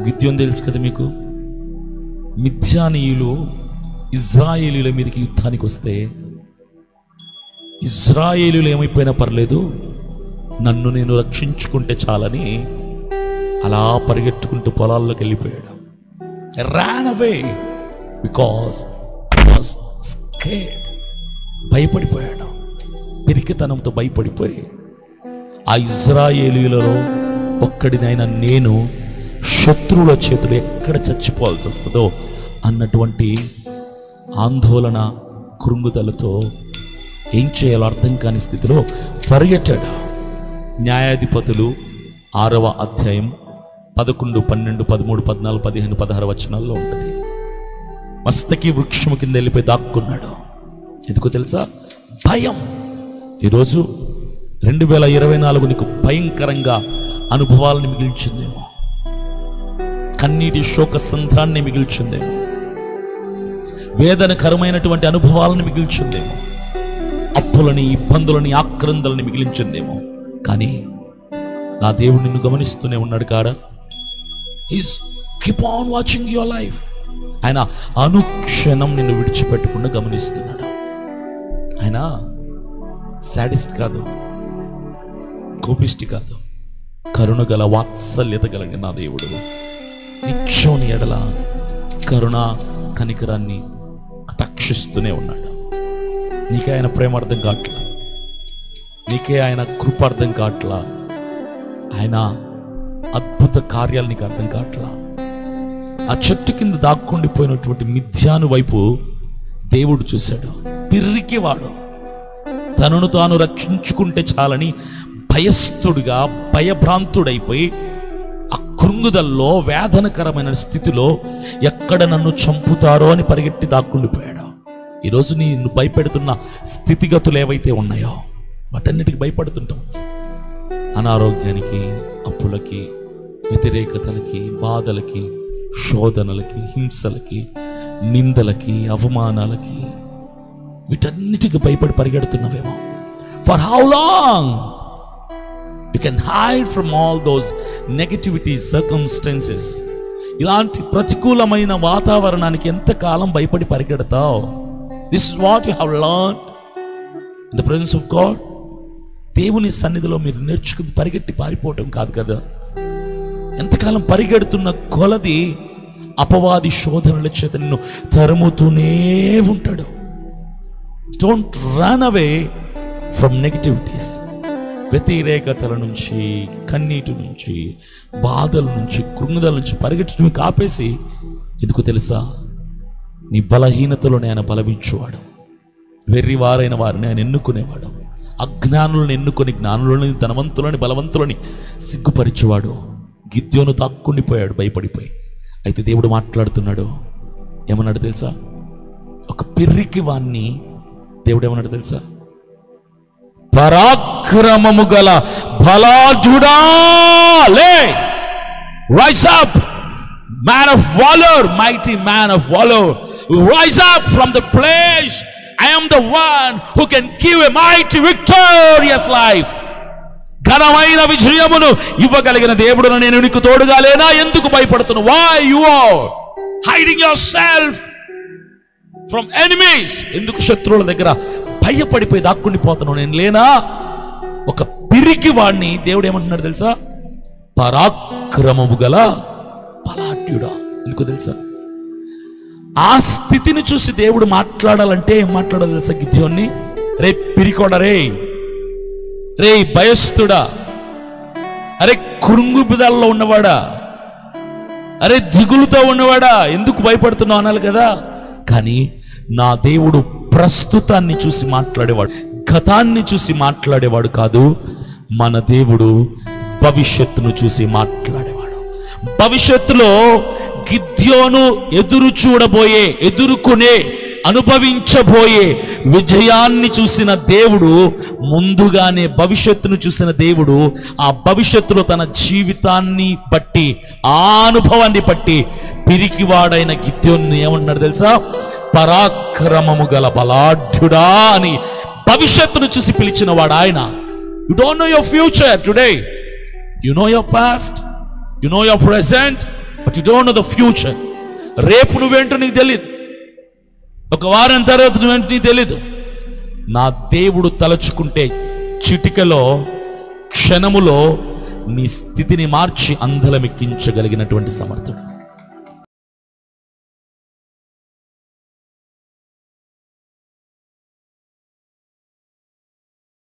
గిద్యోను తెలుసు కదా మీకు. మిద్యానీయులు ఇజ్రాయేలీల మీదకి యుద్ధానికి వస్తే ఇజ్రాయేలీలు ఏమైపోయినా పర్లేదు, నన్ను నేను రక్షించుకుంటే చాలని అలా పరిగెట్టుకుంటూ పొలాల్లోకి వెళ్ళిపోయాడు. ran away because he was scared. భయపడిపోయాడు. పిరికితనంతో భయపడిపోయి ఆ ఇజ్రాయేలీయులలో ఒక్కడినైనా నేను శత్రువుల చేతులు ఎక్కడ చచ్చిపోవాల్సి వస్తుందో అన్నటువంటి ఆందోళన, కృంగుదలతో ఏం చేయాలో అర్థం కాని స్థితిలో పరిగెట్టాడు. న్యాయాధిపతులు 6వ అధ్యాయం 11, 12, 13, 14, 15, 16 వచనాల్లో ఉంటుంది. మస్తకి వృక్షము కింద వెళ్ళిపోయి దాక్కున్నాడు. ఎందుకో తెలుసా? భయం. ఈరోజు 2024 నీకు భయంకరంగా అనుభవాలను మిగిల్చిందేమో, కన్నీటి శోక సంద్రాన్ని మిగిల్చిందేమో, వేదనకరమైనటువంటి అనుభవాలను మిగిల్చిందేమో, అప్పులని, ఇబ్బందులని, ఆక్రందలని మిగిలించిందేమో. కానీ నా దేవుడు నిన్ను గమనిస్తూనే ఉన్నాడు కాడా. He's keep on watching your life. ఆయన అనుక్షణం నిన్ను విడిచిపెట్టకుండా గమనిస్తున్నాడు. ఆయన సాడిస్ట్ కాదు, కోపిష్టి కాదు, కరుణ గల, వాత్సల్యత కలిగిన నా దేవుడు నిత్యం ఎడల కరుణ కనికరాన్ని కటాక్షిస్తూనే ఉన్నాడు. నీకే ఆయన ప్రేమ అర్థం కావట్లా, నీకే ఆయన కృప అర్థం కావట్లా, ఆయన అద్భుత కార్యాలు నీకు అర్థం కావట్లా. ఆ చెట్టు కింద దాక్కుండిపోయినటువంటి మిథ్యాను వైపు దేవుడు చూశాడు. పిర్రికివాడు, తనను తాను రక్షించుకుంటే చాలని భయస్థుడిగా, భయభ్రాంతుడైపోయి ఆ కృంగుదల్లో, వేదనకరమైన స్థితిలో ఎక్కడ నన్ను చంపుతారో అని పరిగెట్టి దాక్కుండిపోయాడు. ఈరోజు నిన్ను భయపెడుతున్న స్థితిగతులు ఏవైతే ఉన్నాయో వాటన్నిటికి భయపడుతుంటాం. అనారోగ్యానికి, అప్పులకి, వ్యతిరేకతలకి, బాధలకి, శోధనలకి, హింసలకి, నిందలకి, అవమానాలకి, వీటన్నిటికి భయపడి పరిగెడుతున్నవేమో. For how long you can hide from all those negativity circumstances? ఇలాంటి ప్రతికూలమైన వాతావరణానికి ఎంతకాలం భయపడి పరిగెడతావు? This is what you have learned in the presence of God. దేవుని సన్నిధిలో మీరు నేర్చుకుని పరిగెట్టి పారిపోవటం కాదు కదా. ఎంతకాలం పరిగెడుతున్న కొలది అపవాది శోధనల చేత నిన్ను తరుముతూనే ఉంటాడు. Don't run away from negativities. వ్యతిరేకతల నుంచి, కన్నీటి నుంచి, బాధల నుంచి, కృంగుదల నుంచి పరిగెట్టడం ఆపేసి, ఎందుకు తెలుసా? నీ బలహీనతలోనే ఆయన బలవించువాడు. వెర్రివారైన వారిని ఆయన ఎన్నుకునేవాడు. అజ్ఞానులను ఎన్నుకొని జ్ఞానులని, ధనవంతులని, బలవంతులని సిగ్గుపరిచేవాడు. గిద్యోను దాక్కుండిపోయాడు భయపడిపోయి. అయితే దేవుడు మాట్లాడుతున్నాడు. ఏమన్నాడు తెలుసా? ఒక పిర్రికి వాణ్ణి దేవుడు ఏమన్నాడు తెలుసా? పరాక్రమము గల బలాఢ్యుడా, లే, rise up, man of valour, mighty man of valour, rise up from the place. I am the one who can give a mighty victorious life. ఘనమైన విజయమును ఇవ్వగలిగిన దేవుడును నేను నీకు తోడుగా లేనా? ఎందుకు భయపడుతున్నావు? Why you are hiding yourself from enemies? ఎందుకు శత్రువుల దగ్గర భయపడిపోయి దాక్కుండిపోతున్నావు? నేను లేనా? ఒక పిరికి వాడిని దేవుడు ఏమంటున్నాడు తెలుసా? పరాక్రమము గల బలాఢ్యుడా. ఎందుకు తెలుసా? ఆ స్థితిని చూసి దేవుడు మాట్లాడాలంటే ఏం మాట్లాడాలి తెలుసా? గిద్యోన్ని, రే పిరికోడా, రే భయస్థుడా, అరే కృంగుబిదల్లో ఉన్నవాడా, అరే దిగులుతో ఉన్నవాడా, ఎందుకు భయపడుతున్నావు అనాలి కదా. కానీ నా దేవుడు ప్రస్తుతాన్ని చూసి మాట్లాడేవాడు, గతాన్ని చూసి మాట్లాడేవాడు కాదు. మన దేవుడు భవిష్యత్తును చూసి మాట్లాడేవాడు. భవిష్యత్తులో గిద్యోను ఎదుర్కొనే అనుభవించబోయే విజయాన్ని చూసిన దేవుడు, ముందుగానే భవిష్యత్తును చూసిన దేవుడు, ఆ భవిష్యత్తులో తన జీవితాన్ని బట్టి, ఆ అనుభవాన్ని బట్టి పిరికివాడైన గిద్యోను ఏమంటున్నాడు తెలుసా? పరాక్రమము గల బలాఢ్యుడా అని భవిష్యత్తును చూసి పిలిచిన వాడు ఆయన. You don't know your future today, you know your past, you know your present, but you don't know the future. రేపు నువ్వేంటో నీకు తెలియదు, ఒక వారం తర్వాత నువ్వేంటో నీకు తెలీదు. నా దేవుడు తలచుకుంటే చిటికలో, క్షణములో నీ స్థితిని మార్చి అందలమెక్కించగలిగినటువంటి సమర్థుడు.